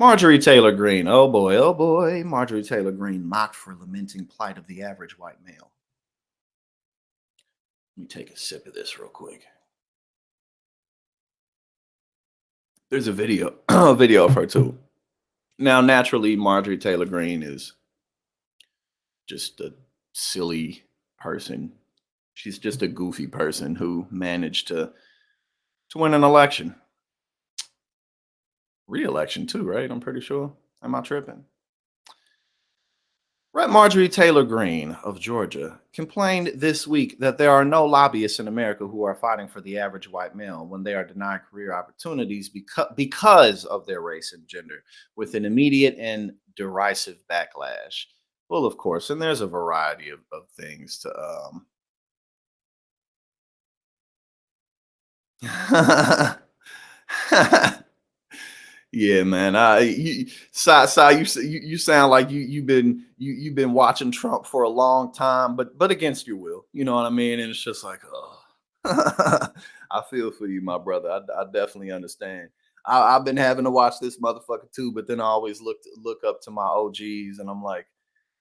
Marjorie Taylor Greene. Oh boy, oh boy. Marjorie Taylor Greene mocked for lamenting plight of the average white male. Let me take a sip of this real quick. There's a video, a video of her too. Now, naturally, Marjorie Taylor Greene is just a silly person. She's just a goofy person who managed to win an election, re-election too, right? I'm pretty sure. Am I tripping? Rep. Marjorie Taylor Greene of Georgia complained this week that there are no lobbyists in America who are fighting for the average white male when they are denied career opportunities because of their race and gender, with an immediate and derisive backlash. Well, of course, and there's a variety of things to Yeah, man. You sound like you've been watching Trump for a long time, but against your will. You know what I mean? And it's just like, oh, I feel for you, my brother. I definitely understand. I've been having to watch this motherfucker too, but then I always look up to my OGs, and I'm like,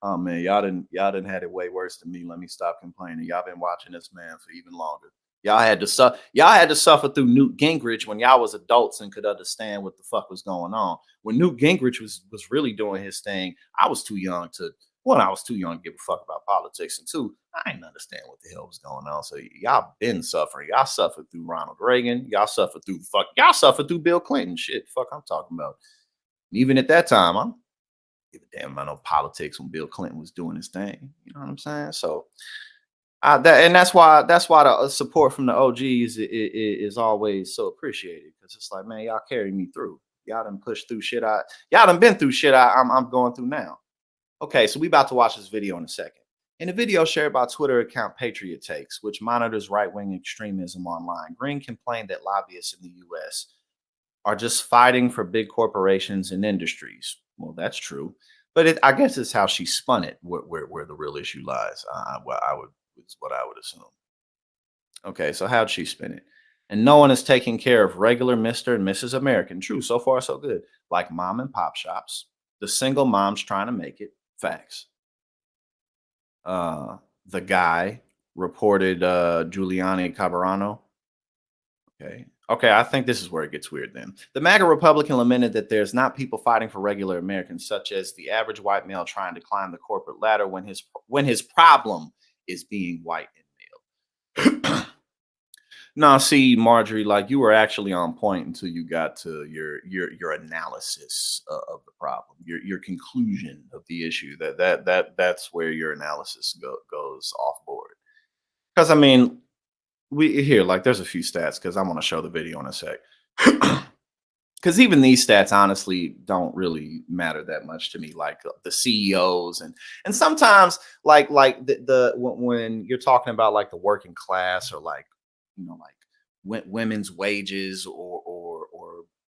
oh man, y'all didn't had it way worse than me. Let me stop complaining. Y'all been watching this man for even longer. Y'all had to suffer through Newt Gingrich when y'all was adults and could understand what the fuck was going on. When Newt Gingrich was really doing his thing, I was too young to I was too young to give a fuck about politics, and two, I didn't understand what the hell was going on. So y'all been suffering. Y'all suffered through Ronald Reagan. Y'all suffered through Bill Clinton. Shit, fuck, I'm talking about. Even at that time, I don't give a damn about no politics when Bill Clinton was doing his thing. You know what I'm saying? So that's why the support from the OGs is always so appreciated, because it's like, man, y'all carry me through. Y'all done pushed through shit. Y'all done been through shit. I'm going through now. Okay, so we about to watch this video in a second. In a video shared by Twitter account Patriot Takes, which monitors right-wing extremism online, Green complained that lobbyists in the U.S. are just fighting for big corporations and industries. Well, that's true, but I guess it's how she spun it where the real issue lies. Is what I would assume. Okay, so how'd she spin it? And no one is taking care of regular Mr. and Mrs. American. True, so far so good. Like mom and pop shops, the single moms trying to make it. Facts. Uh, the guy reported Giuliani Cabarano. Okay. Okay, I think this is where it gets weird then. The MAGA Republican lamented that there's not people fighting for regular Americans, such as the average white male trying to climb the corporate ladder when his problem is being white and male. Now, see, Marjorie, like, you were actually on point until you got to your analysis of the problem, your conclusion of the issue. That's where your analysis goes off board. Because I mean, we here like there's a few stats because I want to show the video in a sec. Because even these stats honestly don't really matter that much to me, like the CEOs and sometimes like when you're talking about like the working class, or like, you know, like women's wages, or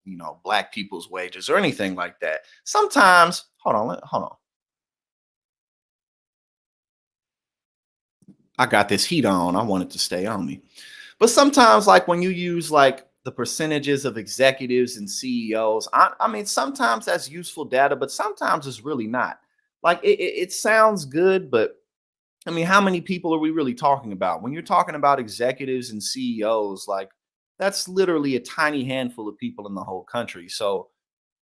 you know, black people's wages or anything like that. Sometimes hold on, I got this heat on. I want it to stay on me. But sometimes, like when you use like the percentages of executives and CEOs, I mean, sometimes that's useful data, but sometimes it's really not. Like it sounds good, but I mean, how many people are we really talking about? When you're talking about executives and CEOs, like that's literally a tiny handful of people in the whole country. So,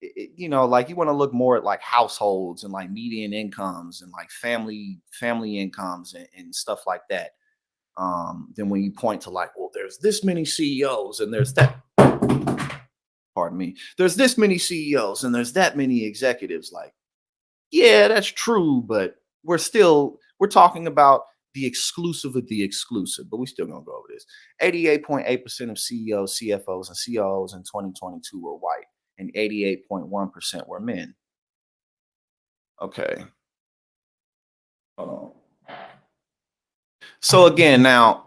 you know, like you want to look more at like households and like median incomes and like family incomes and stuff like that. Then when you point to like, well, there's this many CEOs and there's that, pardon me, there's this many CEOs and there's that many executives. Like, yeah, that's true, but we're talking about the exclusive of the exclusive, but we still gonna go over this. 88.8% of CEOs, CFOs, and COOs in 2022 were white, and 88.1% were men. Okay, hold on. So again, now,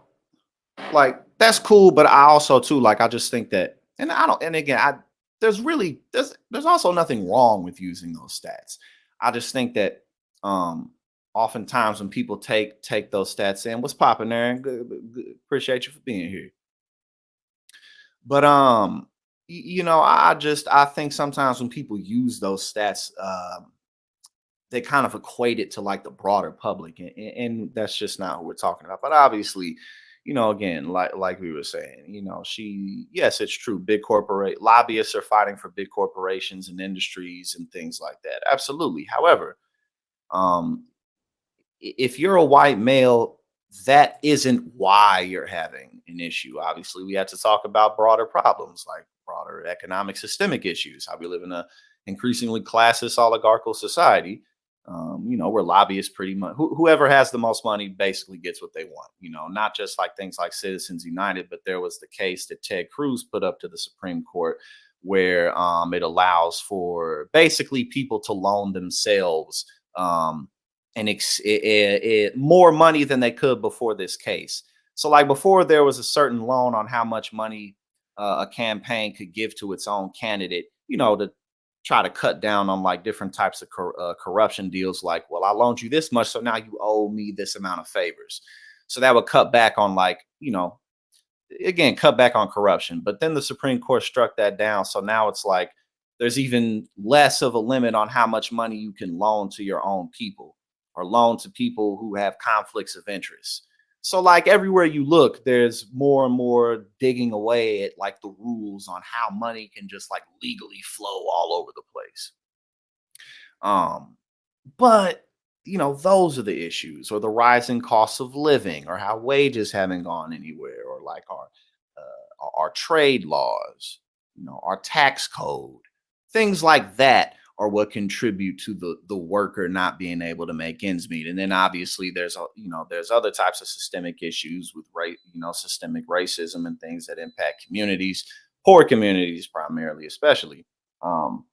like that's cool, but I also too, like, I just think that, and I don't, and again, there's also nothing wrong with using those stats. I just think that oftentimes when people take those stats in, what's popping there, and good, appreciate you for being here. But You know, I think sometimes when people use those stats, they kind of equate it to like the broader public, and that's just not what we're talking about. But obviously, you know, again, like we were saying, you know, yes, it's true. Big corporate lobbyists are fighting for big corporations and industries and things like that. Absolutely. However, um, if you're a white male, that isn't why you're having an issue. Obviously, we had to talk about broader problems like broader economic systemic issues, how we live in a increasingly classist oligarchical society. You know, where lobbyists pretty much whoever has the most money basically gets what they want. You know, not just like things like Citizens United, but there was the case that Ted Cruz put up to the Supreme Court where it allows for basically people to loan themselves um, more money than they could before this case. So, like before, there was a certain loan on how much money a campaign could give to its own candidate, you know, to try to cut down on like different types of corruption deals. Like, well, I loaned you this much, so now you owe me this amount of favors. So that would cut back on like, you know, again, cut back on corruption. But then the Supreme Court struck that down. So now it's like there's even less of a limit on how much money you can loan to your own people or loan to people who have conflicts of interest. So like everywhere you look, there's more and more digging away at like the rules on how money can just like legally flow all over the place. Um, but you know, those are the issues, or the rising costs of living, or how wages haven't gone anywhere, or like our trade laws, you know, our tax code, things like that are what contribute to the worker not being able to make ends meet. And then obviously you know, there's other types of systemic issues with you know, systemic racism and things that impact communities, poor communities primarily, especially. Um,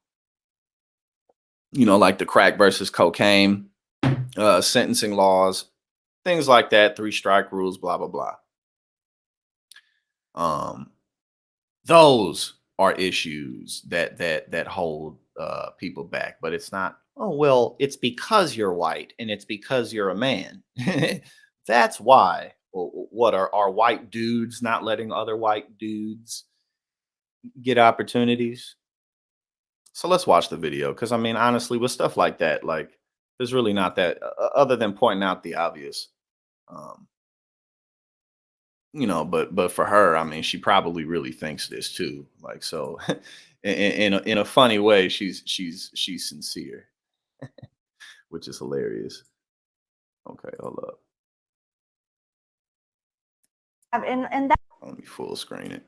you know, like the crack versus cocaine sentencing laws, things like that, three strike rules, blah blah blah. Um, those are issues that hold people back. But it's not. Oh well, it's because you're white and it's because you're a man. That's why. Well, what are white dudes not letting other white dudes get opportunities? So let's watch the video because I mean, honestly, with stuff like that, like there's really not that other than pointing out the obvious. Um, you know, but for her, I mean, she probably really thinks this too. Like so, in a funny way, she's sincere, which is hilarious. Okay, hold up. And that Let me full screen it.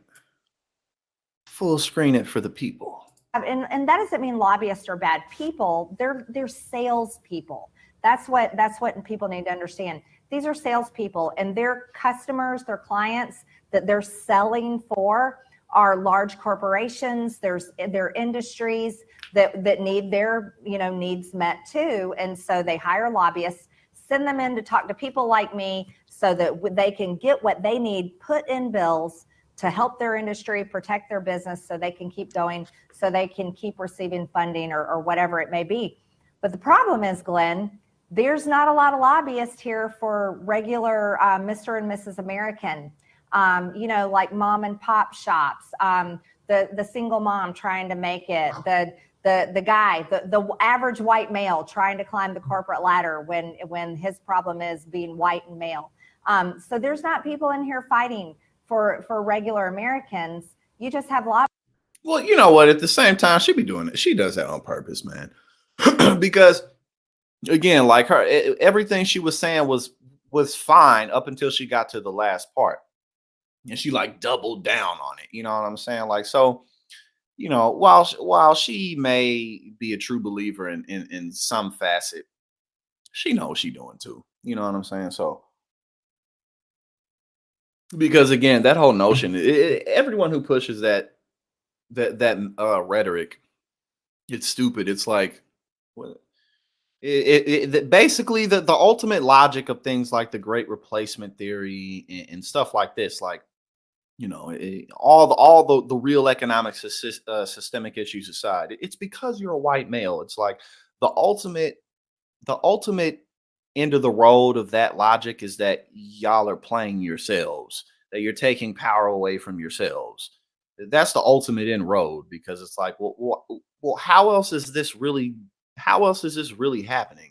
Full screen it for the people. and that doesn't mean lobbyists are bad people. They're salespeople. That's what people need to understand. These are salespeople, and their customers, their clients that they're selling for are large corporations. There's their industries that need their needs met too, and so they hire lobbyists, send them in to talk to people like me, so that they can get what they need put in bills to help their industry, protect their business, so they can keep going, so they can keep receiving funding or whatever it may be. But the problem is, Glenn, there's not a lot of lobbyists here for regular Mr. and Mrs. American, like mom and pop shops, the single mom trying to make it, the guy, the average white male trying to climb the corporate ladder when his problem is being white and male. So there's not people in here fighting for regular Americans. You just have lobbyists. Well, you know what? At the same time, she be doing it. She does that on purpose, man. Because again, like everything she was saying was fine up until she got to the last part, and she like doubled down on it. You know what I'm saying? Like so, you know, while she may be a true believer in some facet, she knows what she doing too. You know what I'm saying? So because again, that whole notion, everyone who pushes that rhetoric, it's stupid. It's like what basically the ultimate logic of things like the great replacement theory and stuff like this, like you know, all the real economic systemic issues aside, it's because you're a white male. It's like the ultimate end of the road of that logic is that y'all are playing yourselves, that you're taking power away from yourselves, that's the ultimate inroad, because it's like, well, how else is this really happening?